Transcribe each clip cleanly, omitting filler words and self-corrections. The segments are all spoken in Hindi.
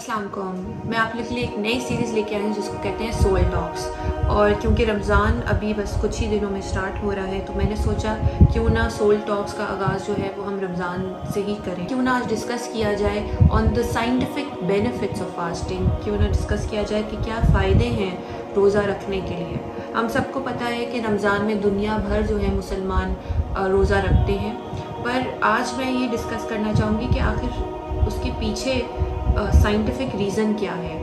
अस्सलाम वालेकुम। मैं आप लोग के लिए एक नई सीरीज़ लेके आई हूँ जिसको कहते हैं सोल टॉक्स। और क्योंकि रमज़ान अभी बस कुछ ही दिनों में स्टार्ट हो रहा है तो मैंने सोचा क्यों ना सोल टॉक्स का आगाज़ जो है वो हम रमज़ान से ही करें। क्यों ना आज डिस्कस किया जाए on the scientific benefits of fasting. क्यों ना डिस्कस किया जाए कि क्या फ़ायदे हैं रोज़ा रखने के लिए। हम सबको पता है कि रमज़ान में दुनिया भर जो है मुसलमान रोज़ा रखते हैं, पर आज मैं ये डिस्कस करना चाहूँगी कि आखिर उसके पीछे साइंटिफिक रीज़न क्या है,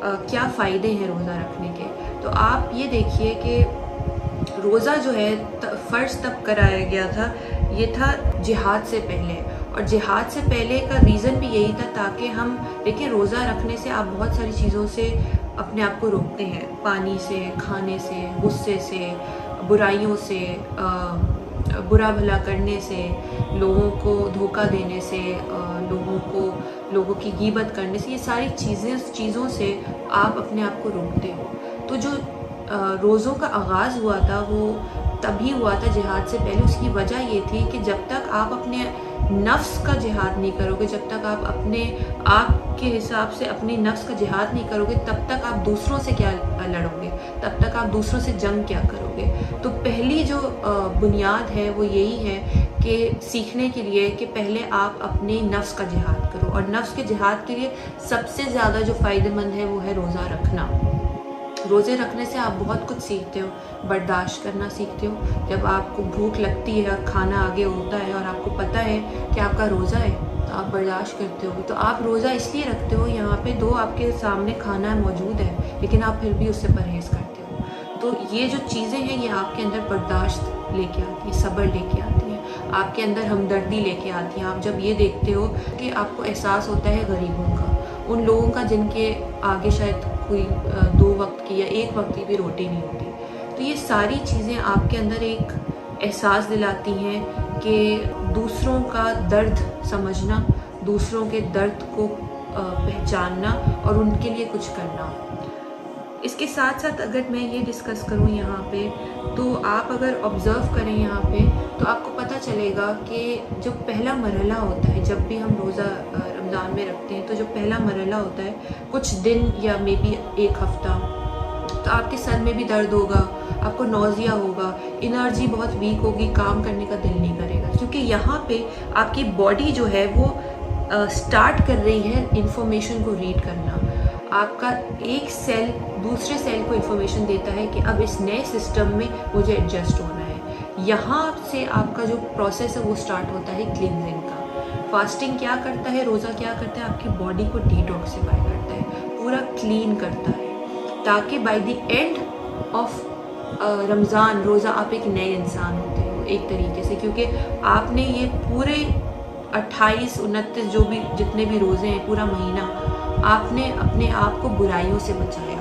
क्या फ़ायदे हैं रोज़ा रखने के। तो आप ये देखिए कि रोज़ा जो है फ़र्ज़ तब कराया गया था, ये था जिहाद से पहले। और जिहाद से पहले का रीज़न भी यही था ताकि हम देखिए रोज़ा रखने से आप बहुत सारी चीज़ों से अपने आप को रोकते हैं, पानी से, खाने से, गुस्से से, बुराइयों से, बुरा भला करने से, लोगों को धोखा देने से, लोगों की गीबत करने से, ये सारी चीज़ों से आप अपने आप को रोकते हो। तो जो रोज़ों का आगाज़ हुआ था वो तभी हुआ था जिहाद से पहले। उसकी वजह ये थी कि जब तक आप अपने नफ्स का जिहाद नहीं करोगे, जब तक आप अपने आप के हिसाब से अपनी नफ्स का जिहाद नहीं करोगे, तब तक आप दूसरों से क्या लड़ोगे, तब तक आप दूसरों से जंग क्या करोगे। तो पहली जो बुनियाद है वो यही है कि सीखने के लिए कि पहले आप अपने नफ्स का जिहाद करो। और नफ्स के जिहाद के लिए सबसे ज़्यादा जो फ़ायदेमंद है वो है रोज़ा रखना। रोज़े रखने से आप बहुत कुछ सीखते हो, बर्दाश्त करना सीखते हो। जब आपको भूख लगती है और खाना आगे होता है और आपको पता है कि आपका रोज़ा है तो आप बर्दाश्त करते हो। तो आप रोज़ा इसलिए रखते हो, यहाँ पे दो आपके सामने खाना मौजूद है लेकिन आप फिर भी उससे परहेज़ करते हो। तो ये जो चीज़ें हैं ये आपके अंदर बर्दाश्त लेके आती है, सब्र लेके आती है, आपके अंदर हमदर्दी लेके आती है। आप जब ये देखते हो कि आपको एहसास होता है गरीबों का, उन लोगों का जिनके आगे शायद कोई 2 वक्त की या 1 वक्त की भी रोटी नहीं होती। तो ये सारी चीज़ें आपके अंदर एक एहसास दिलाती हैं कि दूसरों का दर्द समझना, दूसरों के दर्द को पहचानना और उनके लिए कुछ करना। इसके साथ साथ अगर मैं ये डिस्कस करूँ यहाँ पे, तो आप अगर ऑब्ज़र्व करें यहाँ पे तो आपको पता चलेगा कि जो पहला मरहला होता है, जब भी हम रोज़ा रमज़ान में रखते हैं तो जो पहला मरहला होता है कुछ दिन या मे बी 1 हफ़्ता, तो आपके सर में भी दर्द होगा, आपको नौज़िया होगा, एनर्जी बहुत वीक होगी, काम करने का दिल नहीं करेगा। क्योंकि यहाँ पे आपकी बॉडी जो है वो स्टार्ट कर रही है इंफॉर्मेशन को रीड करना। आपका एक सेल दूसरे सेल को इन्फॉर्मेशन देता है कि अब इस नए सिस्टम में मुझे एडजस्ट होना है। यहाँ से आपका जो प्रोसेस है वो स्टार्ट होता है क्लींजिंग का। फास्टिंग क्या करता है, रोज़ा क्या करता है, आपकी बॉडी को डिटॉक्सिफाई करता है, पूरा क्लीन करता है, ताकि by the end of Ramzan रोज़ा आप एक नए इंसान होते हो एक तरीके से। क्योंकि आपने ये पूरे 28, 29 जो भी जितने भी रोज़े हैं, पूरा महीना आपने अपने आप को बुराइयों से बचाया।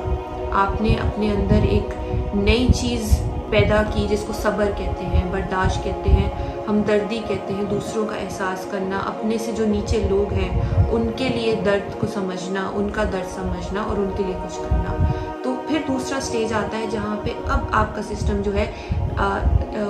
आपने अपने अंदर एक नई चीज़ पैदा की जिसको सब्र कहते हैं, बर्दाश्त कहते हैं, हमदर्दी कहते हैं, दूसरों का एहसास करना, अपने से जो नीचे लोग हैं उनके लिए दर्द को समझना, उनका दर्द समझना और उनके लिए कुछ करना। तो फिर दूसरा स्टेज आता है जहाँ पे अब आपका सिस्टम जो है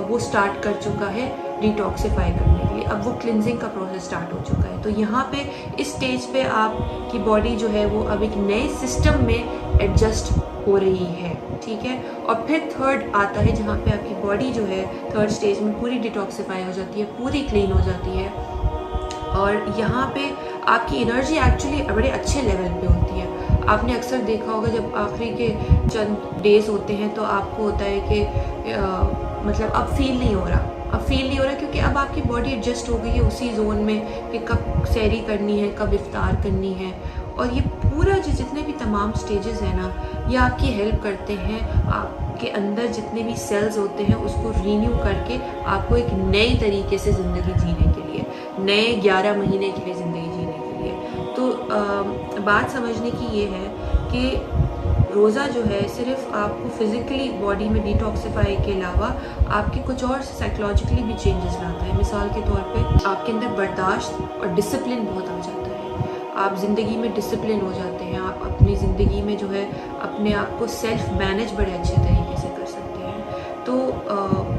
वो स्टार्ट कर चुका है डिटॉक्सिफाई करने के लिए। अब वो क्लिनजिंग का प्रोसेस स्टार्ट हो चुका है। तो यहाँ पे इस स्टेज पे आपकी बॉडी जो है वो अब एक नए सिस्टम में एडजस्ट हो रही है, ठीक है। और फिर थर्ड आता है जहाँ पे आपकी बॉडी जो है थर्ड स्टेज में पूरी डिटॉक्सिफाई हो जाती है, पूरी क्लीन हो जाती है। और यहाँ पे आपकी एनर्जी एक्चुअली बड़े अच्छे लेवल पे होती है। आपने अक्सर देखा होगा जब आखिरी के चंद डेज़ होते हैं तो आपको होता है कि मतलब अब फील नहीं हो रहा, क्योंकि अब आपकी बॉडी एडजस्ट हो गई है उसी जोन में कि कब सहरी करनी है, कब इफ्तार करनी है। और ये पूरा जो जितने भी तमाम स्टेजेस हैं ना, ये आपकी हेल्प करते हैं आपके अंदर जितने भी सेल्स होते हैं उसको रीन्यू करके आपको एक नए तरीके से ज़िंदगी जीने के लिए, नए 11 महीने के लिए ज़िंदगी जीने के लिए। तो बात समझने की ये है कि रोज़ा जो है सिर्फ आपको फिज़िकली बॉडी में डिटॉक्सिफाई के अलावा आपके कुछ और साइकोलॉजिकली भी चेंजेस लाता है। मिसाल के तौर पे आपके अंदर बर्दाश्त और डिसिप्लिन बहुत आ जाता है। आप ज़िंदगी में डिसिप्लिन हो जाते हैं। आप अपनी ज़िंदगी में जो है अपने आप को सेल्फ मैनेज बड़े अच्छे तरीके से कर सकते हैं। तो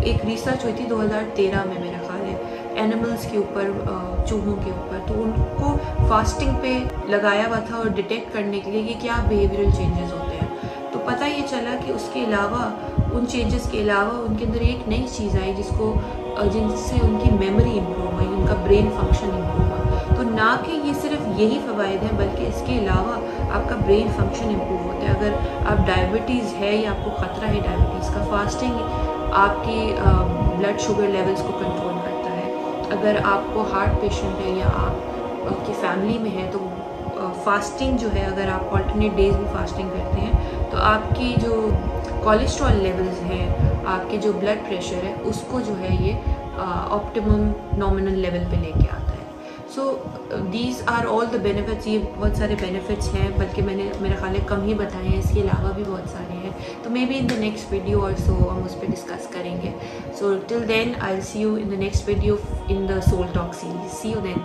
एक रिसर्च हुई थी 2013 में मेरा ख्याल है, एनिमल्स के ऊपर, चूहों के ऊपर, तो उनको फास्टिंग पे लगाया हुआ था और डिटेक्ट करने के लिए कि क्या बिहेवियरल चेंजेस होते हैं। तो पता ये चला कि उसके अलावा, उन चेंजेस के अलावा उनके अंदर एक नई चीज़ आई जिनसे उनकी मेमोरी इम्प्रूव हुई, उनका ब्रेन फंक्शन इम्प्रूव हुआ। तो ना कि ये सिर्फ यही फ़वाइद हैं, बल्कि इसके अलावा आपका ब्रेन फंक्शन इम्प्रूव होता है। अगर आप डायबिटीज़ है या आपको ख़तरा है डायबिटीज़ का, फास्टिंग आपकी ब्लड शुगर लेवल्स को कंट्रोल करता है। अगर आपको हार्ट पेशेंट है या आपकी फैमिली में है, तो फास्टिंग जो है, अगर आप ऑल्टरनेट डेज भी फास्टिंग करते हैं तो आपकी जो कोलेस्ट्रॉल लेवल्स हैं, आपके जो ब्लड प्रेशर है, उसको जो है ये ऑप्टिमम नॉमिनल लेवल पे लेके आता है। So these are all the benefits. ये बहुत सारे बेनिफिट्स हैं, बल्कि मैंने मेरा ख्याल है कम ही बताए हैं, इसके अलावा भी बहुत सारे हैं। तो maybe in the next video और सो हम उस पर डिस्कस करेंगे। So till then I will see you in the next video in the soul talk series. See you then.